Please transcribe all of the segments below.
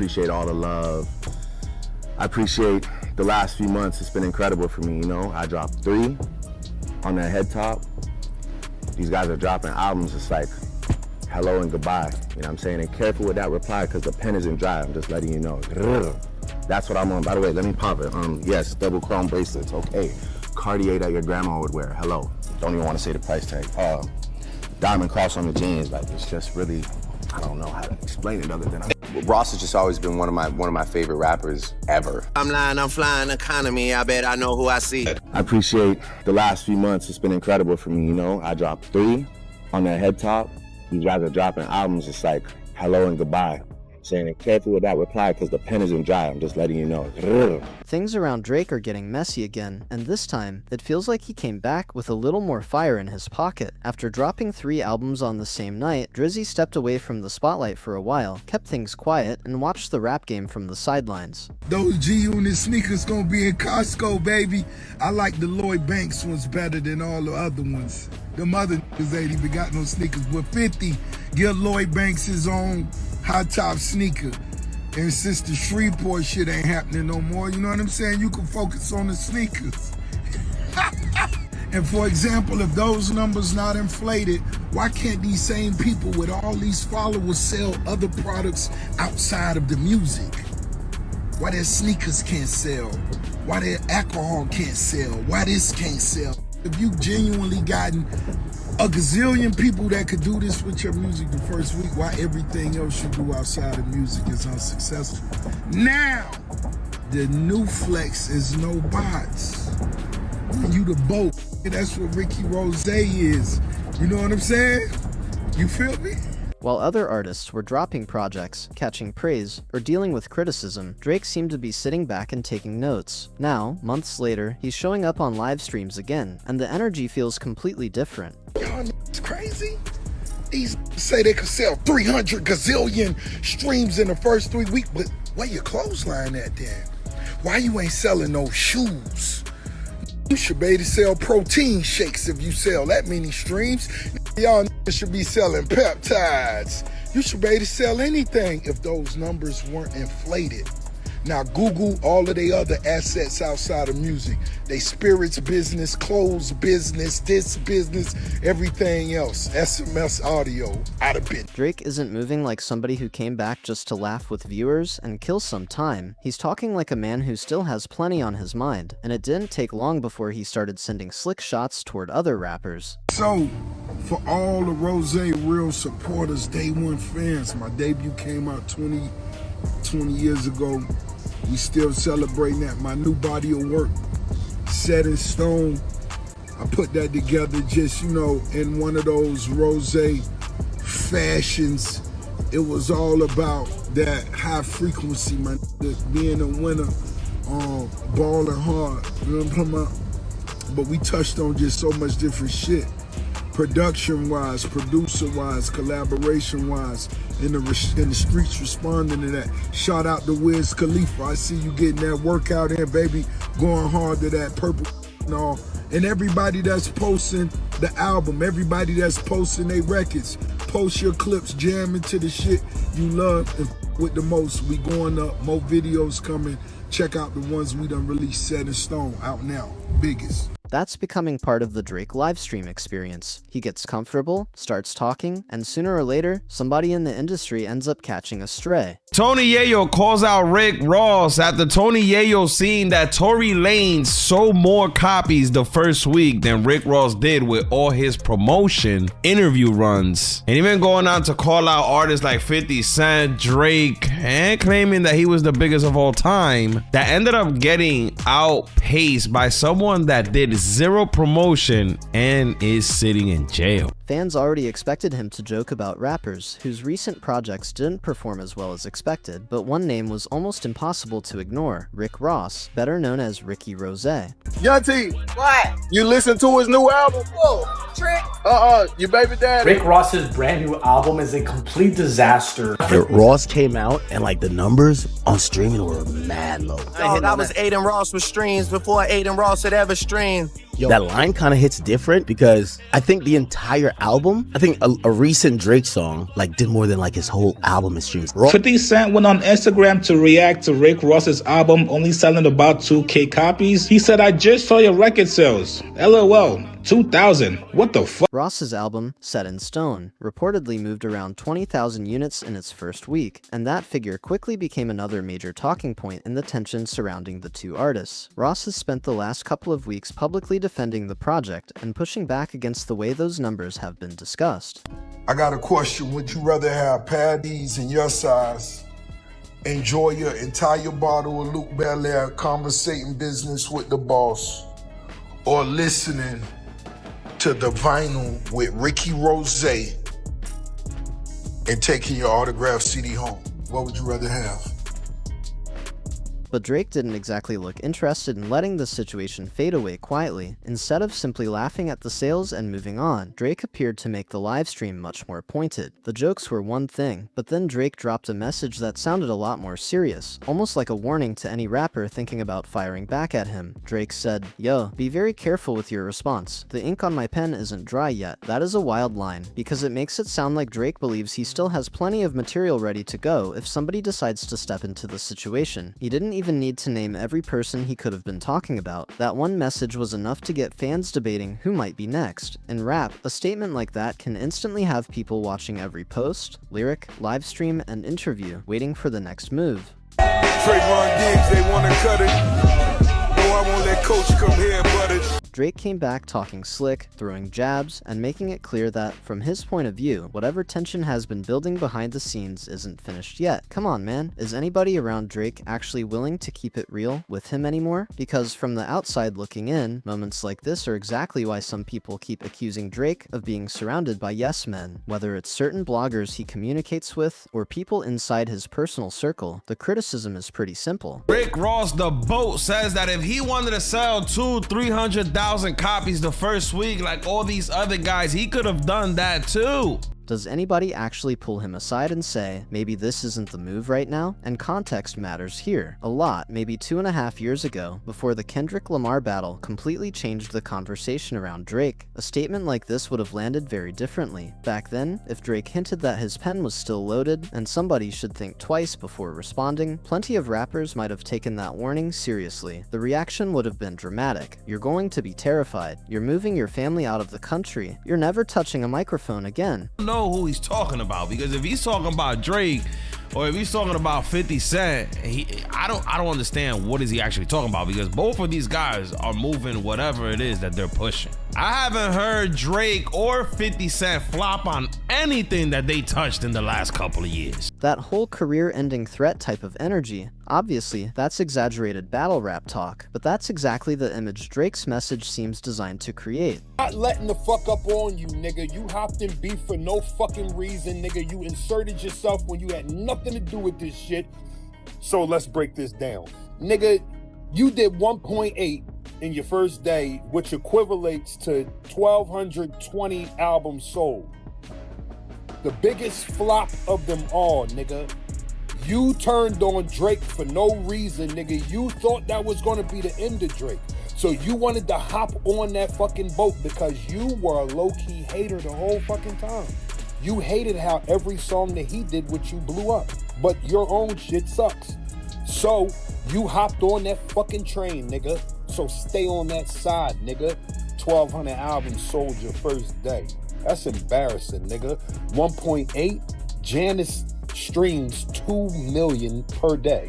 Appreciate all the love. I appreciate the last few months. It's been incredible for me, you know. I dropped 3 on that head top. These guys are dropping albums. It's like hello and goodbye. You know what I'm saying? And careful with that reply because the pen isn't dry. I'm just letting you know. That's what I'm on. By the way, let me pop it. Yes, double chrome bracelets. Okay. Cartier that your grandma would wear. Hello. Don't even want to say the price tag. Diamond cross on the jeans. Like, it's just really, I don't know how to explain it other than Ross has just always been one of my favorite rappers ever. I'm lying, I'm flying economy. I bet I know who I see. I appreciate the last few months. It's been incredible for me, you know. I dropped 3 on that head top. These guys are dropping albums. It's like hello and goodbye. Saying careful with that reply because the pen isn't dry. I'm just letting you know. Things around Drake are getting messy again, and this time, it feels like he came back with a little more fire in his pocket. After dropping 3 albums on the same night, Drizzy stepped away from the spotlight for a while, kept things quiet, and watched the rap game from the sidelines. Those G-Unit sneakers gonna be in Costco, baby. I like the Lloyd Banks ones better than all the other ones. Them other niggas ain't even got no sneakers. But 50, give Lloyd Banks his own high top sneaker. And since the Shreveport shit ain't happening no more, you know what I'm saying? You can focus on the sneakers. And for example, if those numbers not inflated, why can't these same people with all these followers sell other products outside of the music? Why their sneakers can't sell? Why their alcohol can't sell? Why this can't sell? If you genuinely gotten a gazillion people that could do this with your music the first week, why everything else you do outside of music is unsuccessful? Now, the new flex is no bots. And you the boat. That's what Ricky Rose is. You know what I'm saying? You feel me? While other artists were dropping projects, catching praise, or dealing with criticism, Drake seemed to be sitting back and taking notes. Now, months later, he's showing up on live streams again, and the energy feels completely different. Y'all it's crazy. These say they could sell 300 gazillion streams in the first 3 weeks, but where your clothesline at then? Why you ain't selling no shoes? You should be able to sell protein shakes if you sell that many streams. Y'all should be selling peptides. You should be able to sell anything if those numbers weren't inflated. Now Google all of the other assets outside of music. They spirits business, clothes business, this business, everything else. SMS audio, out of bit. Drake isn't moving like somebody who came back just to laugh with viewers and kill some time. He's talking like a man who still has plenty on his mind, and it didn't take long before he started sending slick shots toward other rappers. So, for all the Rose real supporters, Day One fans, my debut came out 20 years ago. We still celebrating that. My new body of work, set in stone. I put that together just, you know, in one of those Rose fashions. It was all about that high frequency, man. Being a winner, balling hard. You know what I'm talking about? But we touched on just so much different shit. Production-wise, producer-wise, collaboration-wise, in the streets responding to that. Shout out to Wiz Khalifa. I see you getting that workout in, baby. Going hard to that purple and all. And everybody that's posting the album, everybody that's posting their records, post your clips, jam into the shit you love. And with the most, we going up, more videos coming. Check out the ones we done released, set in stone, out now, biggest. That's becoming part of the Drake livestream experience. He gets comfortable, starts talking, and sooner or later, somebody in the industry ends up catching a stray. Tony Yayo calls out Rick Ross after Tony Yayo seen that Tory Lanez sold more copies the first week than Rick Ross did with all his promotion interview runs. And even going on to call out artists like 50 Cent, Drake, and claiming that he was the biggest of all time, that ended up getting outpaced by someone that did zero promotion and is sitting in jail. Fans already expected him to joke about rappers whose recent projects didn't perform as well as expected, but one name was almost impossible to ignore: Rick Ross, better known as Ricky Rose. Young T, What? you listen to his new album? Whoa, Trick. Your baby daddy. Rick Ross's brand new album is a complete disaster. Ross came out and like the numbers on streaming were mad low. Oh, that was Aiden Ross with streams before Aiden Ross had ever streamed. that line kind of hits different because I think the entire album, I think a recent Drake song like did more than like his whole album in streams. 50 Cent went on Instagram to react to Rick Ross's album only selling about 2K copies. He said, "I just saw your record sales. LOL. 2,000. What the fuck?" Ross's album, Set in Stone, reportedly moved around 20,000 units in its first week, and that figure quickly became another major talking point in the tension surrounding the two artists. Ross has spent the last couple of weeks publicly defending the project and pushing back against the way those numbers have been discussed. I got a question. Would you rather have paddies in your size, enjoy your entire bottle of Luke Belaire conversating business with the boss, or listening to the vinyl with Ricky Rose and taking your autographed CD home? What would you rather have? But Drake didn't exactly look interested in letting the situation fade away quietly. Instead of simply laughing at the sales and moving on, Drake appeared to make the live stream much more pointed. The jokes were one thing, but then Drake dropped a message that sounded a lot more serious, almost like a warning to any rapper thinking about firing back at him. Drake said, "Yo, be very careful with your response. The ink on my pen isn't dry yet." That is a wild line, because it makes it sound like Drake believes he still has plenty of material ready to go if somebody decides to step into the situation. He didn't even need to name every person he could have been talking about. That one message was enough to get fans debating who might be next. In rap, a statement like that can instantly have people watching every post, lyric, live stream, and interview, waiting for the next move. Trayvon Diggs, they want to cut it. No, I won't let Coach come here, buddy. Drake came back talking slick, throwing jabs, and making it clear that, from his point of view, whatever tension has been building behind the scenes isn't finished yet. Come on, man. Is anybody around Drake actually willing to keep it real with him anymore? Because from the outside looking in, moments like this are exactly why some people keep accusing Drake of being surrounded by yes men. Whether it's certain bloggers he communicates with, or people inside his personal circle, the criticism is pretty simple. Rick Ross, the boat, says that if he wanted to sell 200,000-300,000 copies the first week like all these other guys, he could have done that too. Does anybody actually pull him aside and say, maybe this isn't the move right now? And context matters here. A lot, maybe 2.5 years ago, before the Kendrick Lamar battle completely changed the conversation around Drake, a statement like this would have landed very differently. Back then, if Drake hinted that his pen was still loaded and somebody should think twice before responding, plenty of rappers might have taken that warning seriously. The reaction would have been dramatic. You're going to be terrified. You're moving your family out of the country. You're never touching a microphone again. Know who he's talking about, because if he's talking about Drake or if he's talking about 50 Cent, I don't understand what is he actually talking about, because both of these guys are moving whatever it is that they're pushing. I haven't heard Drake or 50 Cent flop on anything that they touched in the last couple of years. That whole career-ending threat type of energy, obviously, that's exaggerated battle rap talk, but that's exactly the image Drake's message seems designed to create. Not letting the fuck up on you, nigga. You hopped in beef for no fucking reason, nigga. You inserted yourself when you had nothing to do with this shit. So let's break this down. Nigga, you did 1.8 in your first day, which equivalates to 1,220 albums sold. The biggest flop of them all, nigga. You turned on Drake for no reason, nigga. You thought that was gonna be the end of Drake. So you wanted to hop on that fucking boat because you were a low-key hater the whole fucking time. You hated how every song that he did with you blew up, but your own shit sucks. So you hopped on that fucking train, nigga. So stay on that side, nigga. 1,200 albums sold your first day. That's embarrassing, nigga. 1.8, Janice streams 2 million per day.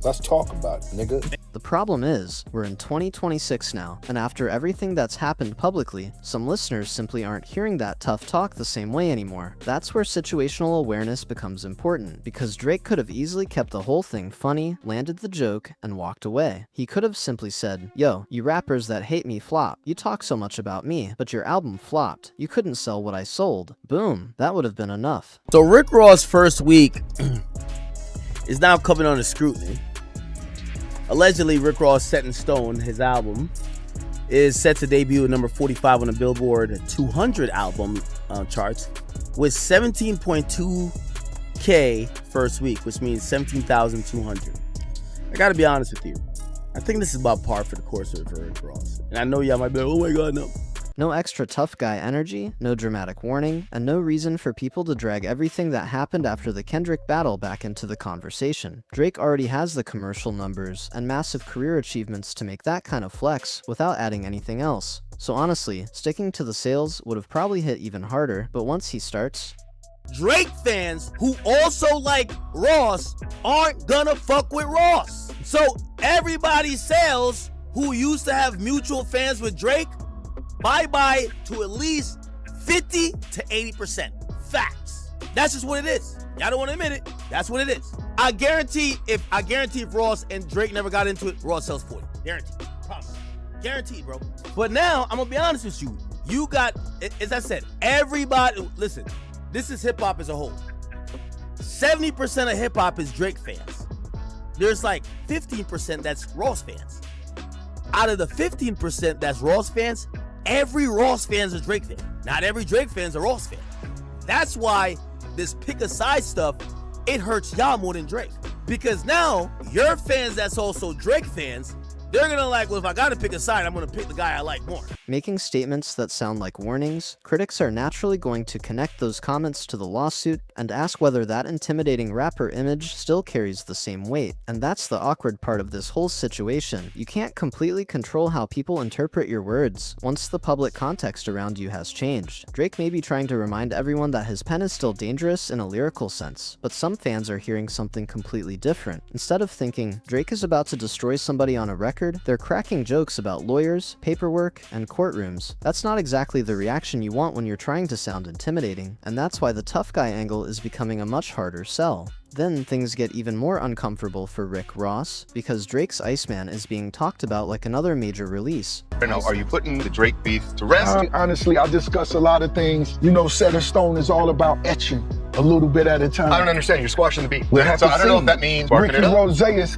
Let's talk about it, nigga. The problem is, we're in 2026 now, and after everything that's happened publicly, some listeners simply aren't hearing that tough talk the same way anymore. That's where situational awareness becomes important, because Drake could have easily kept the whole thing funny, landed the joke, and walked away. He could have simply said, "Yo, you rappers that hate me flop. You talk so much about me, but your album flopped. You couldn't sell what I sold." Boom. That would have been enough. So Rick Ross' first week is now coming under scrutiny. Allegedly, Rick Ross' Set in Stone, his album, is set to debut at number 45 on the Billboard 200 album charts with 17.2K first week, which means 17,200. I gotta be honest with you. I think this is about par for the course for Rick Ross. And I know y'all might be like, oh my God, no. No extra tough guy energy, no dramatic warning, and no reason for people to drag everything that happened after the Kendrick battle back into the conversation. Drake already has the commercial numbers and massive career achievements to make that kind of flex without adding anything else. So honestly, sticking to the sales would have probably hit even harder, but once he starts, Drake fans who also like Ross aren't gonna fuck with Ross. So everybody's sales who used to have mutual fans with Drake, bye-bye to at least 50 to 80%. Facts. That's just what it is. Y'all don't want to admit it. That's what it is. I guarantee if Ross and Drake never got into it, Ross sells 40. Guaranteed. Promise. Guaranteed, bro. But now, I'm gonna be honest with you. You got, as I said, everybody, listen, this is hip-hop as a whole. 70% of hip-hop is Drake fans. There's like 15% that's Ross fans. Out of the 15% that's Ross fans, every Ross fan is a Drake fan. Not every Drake fan is a Ross fan. That's why this pick a side stuff, it hurts y'all more than Drake. Because now, your fans that's also Drake fans, they're gonna like, well, if I gotta pick a side, I'm gonna pick the guy I like more. making statements that sound like warnings, critics are naturally going to connect those comments to the lawsuit and ask whether that intimidating rapper image still carries the same weight. And that's the awkward part of this whole situation. You can't completely control how people interpret your words once the public context around you has changed. Drake may be trying to remind everyone that his pen is still dangerous in a lyrical sense, but some fans are hearing something completely different. Instead of thinking, Drake is about to destroy somebody on a record, they're cracking jokes about lawyers, paperwork, and courtrooms. That's not exactly the reaction you want when you're trying to sound intimidating, and that's why the tough guy angle is becoming a much harder sell. Then things get even more uncomfortable for Rick Ross, because Drake's Iceman is being talked about like another major release. Now, are you putting the Drake beef to rest? Honestly, I discuss a lot of things. You know, Set in Stone is all about etching a little bit at a time. I don't understand. You're squashing the beef. We'll have So to I don't know see. if that means barking Ricky it up. Rose is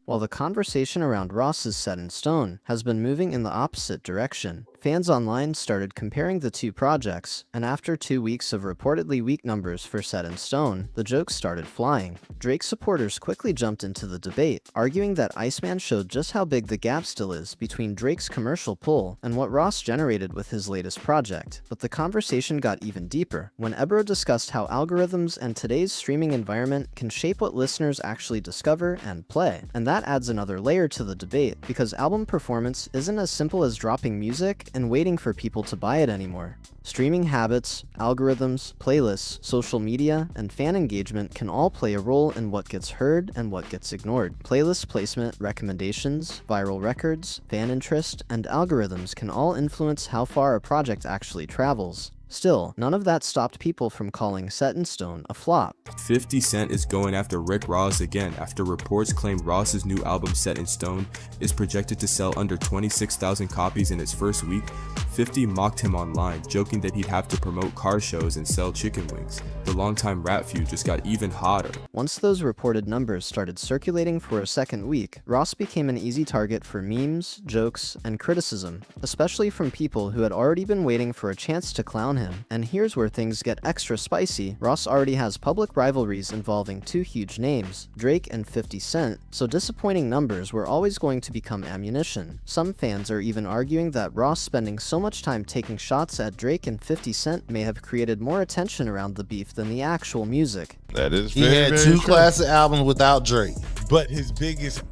While the conversation around Ross's Set in Stone has been moving in the opposite direction, fans online started comparing the two projects, and after 2 weeks of reportedly weak numbers for Set in Stone, the jokes started flying. Drake supporters quickly jumped into the debate, arguing that Iceman showed just how big the gap still is between Drake's commercial pull and what Ross generated with his latest project. But the conversation got even deeper when Ebro discussed how algorithms and today's streaming environment can shape what listeners actually discover and play. And that adds another layer to the debate, because album performance isn't as simple as dropping music and waiting for people to buy it anymore. Streaming habits, algorithms, playlists, social media, and fan engagement can all play a role in what gets heard and what gets ignored. Playlist placement, recommendations, viral records, fan interest, and algorithms can all influence how far a project actually travels. Still, none of that stopped people from calling Set in Stone a flop. 50 Cent is going after Rick Ross again after reports claim Ross's new album Set in Stone is projected to sell under 26,000 copies in its first week. 50 mocked him online, joking that he'd have to promote car shows and sell chicken wings. The longtime rap feud just got even hotter. Once those reported numbers started circulating for a second week, Ross became an easy target for memes, jokes, and criticism, especially from people who had already been waiting for a chance to clown him. And here's where things get extra spicy. Ross already has public rivalries involving two huge names, Drake and 50 Cent, so disappointing numbers were always going to become ammunition. Some fans are even arguing that Ross spending so much time taking shots at Drake and 50 Cent may have created more attention around the beef than the actual music. That is He had two classic albums without Drake, but his biggest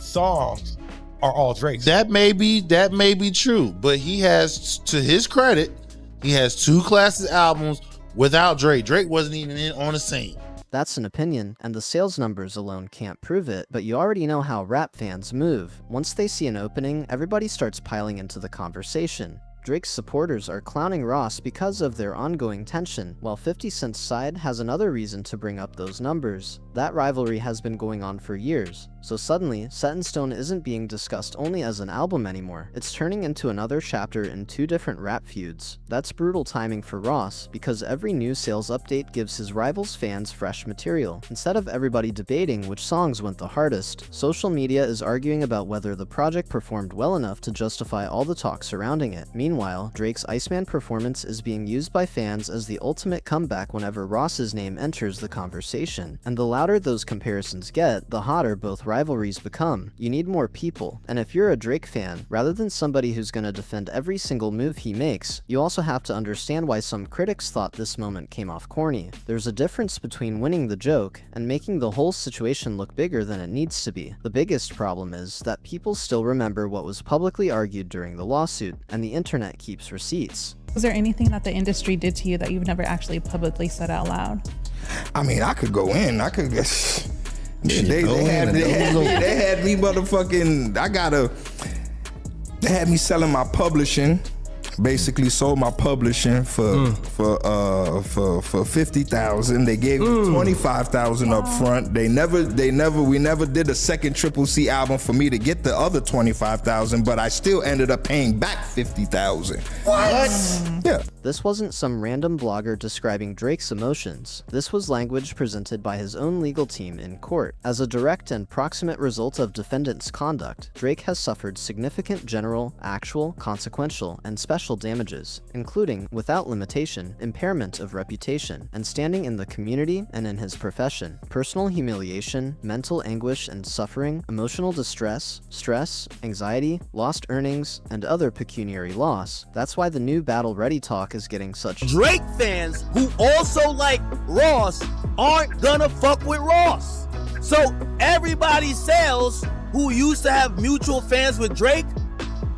songs are all Drake's. That may be true, but he has, to his credit, he has two classic albums without Drake. Drake wasn't even on the scene. That's an opinion, and the sales numbers alone can't prove it, but you already know how rap fans move. Once they see an opening, everybody starts piling into the conversation. Drake's supporters are clowning Ross because of their ongoing tension, while 50 Cent's side has another reason to bring up those numbers. That rivalry has been going on for years, so suddenly, Set in Stone isn't being discussed only as an album anymore. It's turning into another chapter in two different rap feuds. That's brutal timing for Ross, because every new sales update gives his rival's fans fresh material. Instead of everybody debating which songs went the hardest, social media is arguing about whether the project performed well enough to justify all the talk surrounding it. Meanwhile, Drake's Iceman performance is being used by fans as the ultimate comeback whenever Ross's name enters the conversation, and the louder those comparisons get, the hotter both rivalries become. You need more people, and if you're a Drake fan, rather than somebody who's gonna defend every single move he makes, you also have to understand why some critics thought this moment came off corny. There's a difference between winning the joke and making the whole situation look bigger than it needs to be. The biggest problem is that people still remember what was publicly argued during the lawsuit, and the internet keeps receipts. Was there anything that the industry did to you that you've never actually publicly said out loud? I mean, I could go in. I could guess. They had me motherfucking. They had me selling my publishing. Basically sold my publishing for $50,000. They gave me $25,000 up front. We never did a second Triple C album for me to get the other $25,000, but I still ended up paying back $50,000. What? Yeah. This wasn't some random blogger describing Drake's emotions. This was language presented by his own legal team in court. As a direct and proximate result of defendant's conduct, Drake has suffered significant general, actual, consequential, and special damages, including, without limitation, impairment of reputation and standing in the community and in his profession, personal humiliation, mental anguish and suffering, emotional distress, stress, anxiety, lost earnings, and other pecuniary loss. That's why the new Battle Ready talk is getting such Drake fans who also like Ross aren't gonna fuck with Ross. So everybody sales who used to have mutual fans with Drake,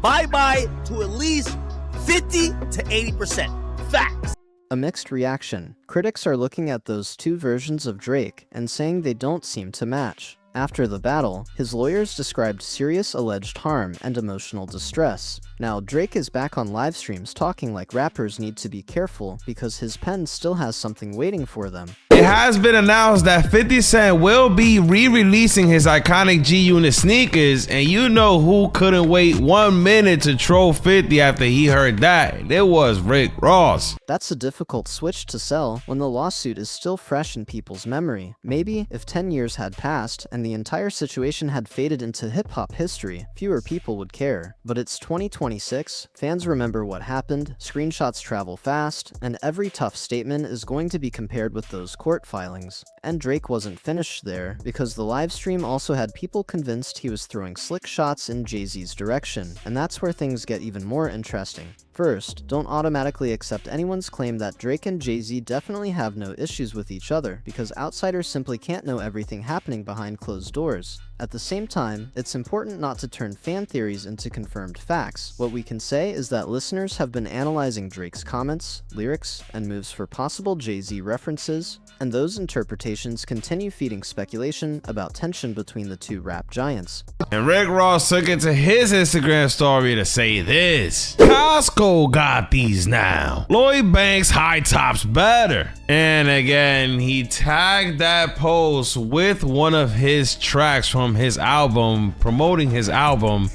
bye-bye to at least 50 to 80%. Facts. A mixed reaction. Critics are looking at those two versions of Drake and saying they don't seem to match. After the battle, his lawyers described serious alleged harm and emotional distress. Now, Drake is back on live streams talking like rappers need to be careful because his pen still has something waiting for them. It has been announced that 50 Cent will be re-releasing his iconic G-Unit sneakers, and you know who couldn't wait 1 minute to troll 50 after he heard that? It was Rick Ross. That's a difficult switch to sell when the lawsuit is still fresh in people's memory. Maybe if 10 years had passed and the entire situation had faded into hip-hop history, fewer people would care. But it's 2026, fans remember what happened, screenshots travel fast, and every tough statement is going to be compared with those court filings. And Drake wasn't finished there, because the live stream also had people convinced he was throwing slick shots in Jay-Z's direction, and that's where things get even more interesting. First, don't automatically accept anyone's claim that Drake and Jay-Z definitely have no issues with each other, because outsiders simply can't know everything happening behind closed doors. At the same time, it's important not to turn fan theories into confirmed facts. What we can say is that listeners have been analyzing Drake's comments, lyrics, and moves for possible Jay-Z references, and those interpretations continue feeding speculation about tension between the two rap giants. And Rick Ross took it to his Instagram story to say this: Costco got these now. Lloyd Banks high tops better. And again, he tagged that post with one of his tracks from his album, promoting his album.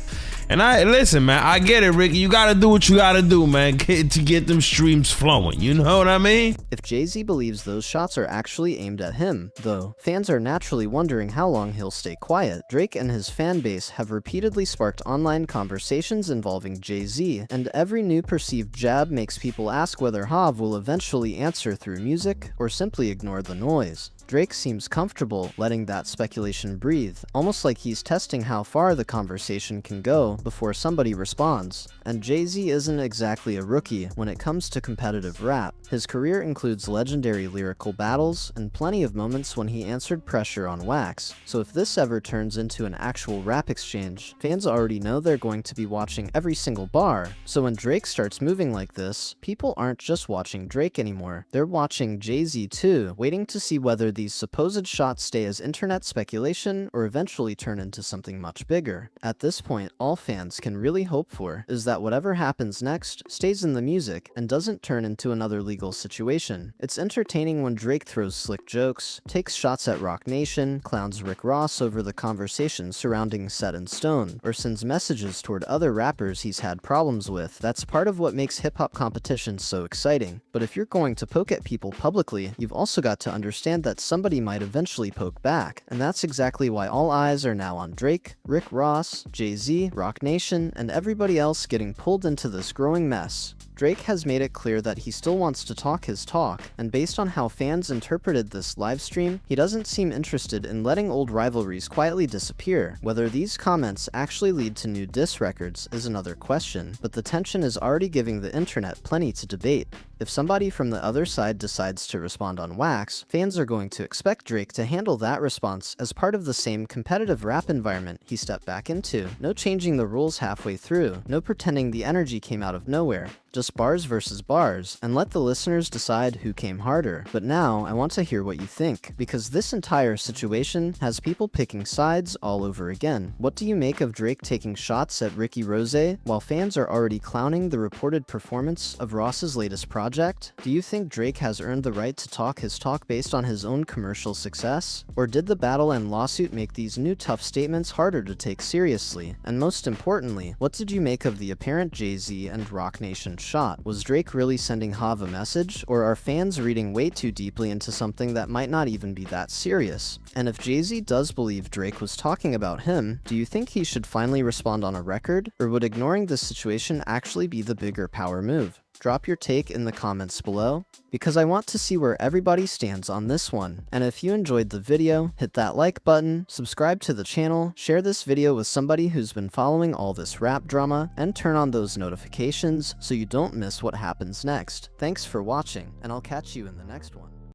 And listen, man, I get it, Ricky. You gotta do what you gotta do, man, to get them streams flowing. You know what I mean? If Jay-Z believes those shots are actually aimed at him, though, fans are naturally wondering how long he'll stay quiet. Drake and his fan base have repeatedly sparked online conversations involving Jay-Z, and every new perceived jab makes people ask whether Hav will eventually answer through music or simply ignore the noise. Drake seems comfortable letting that speculation breathe, almost like he's testing how far the conversation can go before somebody responds. And Jay-Z isn't exactly a rookie when it comes to competitive rap. His career includes legendary lyrical battles and plenty of moments when he answered pressure on wax. So if this ever turns into an actual rap exchange, fans already know they're going to be watching every single bar. So when Drake starts moving like this, people aren't just watching Drake anymore. They're watching Jay-Z too, waiting to see whether these supposed shots stay as internet speculation or eventually turn into something much bigger. At this point, all fans can really hope for is that whatever happens next stays in the music and doesn't turn into another legal situation. It's entertaining when Drake throws slick jokes, takes shots at Roc Nation, clowns Rick Ross over the conversation surrounding Set in Stone, or sends messages toward other rappers he's had problems with. That's part of what makes hip-hop competitions so exciting. But if you're going to poke at people publicly, you've also got to understand that somebody might eventually poke back, and that's exactly why all eyes are now on Drake, Rick Ross, Jay-Z, Roc Nation, and everybody else getting pulled into this growing mess. Drake has made it clear that he still wants to talk his talk, and based on how fans interpreted this live stream, he doesn't seem interested in letting old rivalries quietly disappear. Whether these comments actually lead to new diss records is another question, but the tension is already giving the internet plenty to debate. If somebody from the other side decides to respond on wax, fans are going to expect Drake to handle that response as part of the same competitive rap environment he stepped back into. No changing the rules halfway through, no pretending the energy came out of nowhere. Just bars versus bars, and let the listeners decide who came harder. But now, I want to hear what you think, because this entire situation has people picking sides all over again. What do you make of Drake taking shots at Ricky Rose, while fans are already clowning the reported performance of Ross's latest project? Do you think Drake has earned the right to talk his talk based on his own commercial success? Or did the battle and lawsuit make these new tough statements harder to take seriously? And most importantly, what did you make of the apparent Jay-Z and Roc Nation shot? Was Drake really sending Hav a message, or are fans reading way too deeply into something that might not even be that serious? And if Jay-Z does believe Drake was talking about him, do you think he should finally respond on a record, or would ignoring this situation actually be the bigger power move? Drop your take in the comments below, because I want to see where everybody stands on this one. And if you enjoyed the video, hit that like button, subscribe to the channel, share this video with somebody who's been following all this rap drama, and turn on those notifications so you don't miss what happens next. Thanks for watching, and I'll catch you in the next one.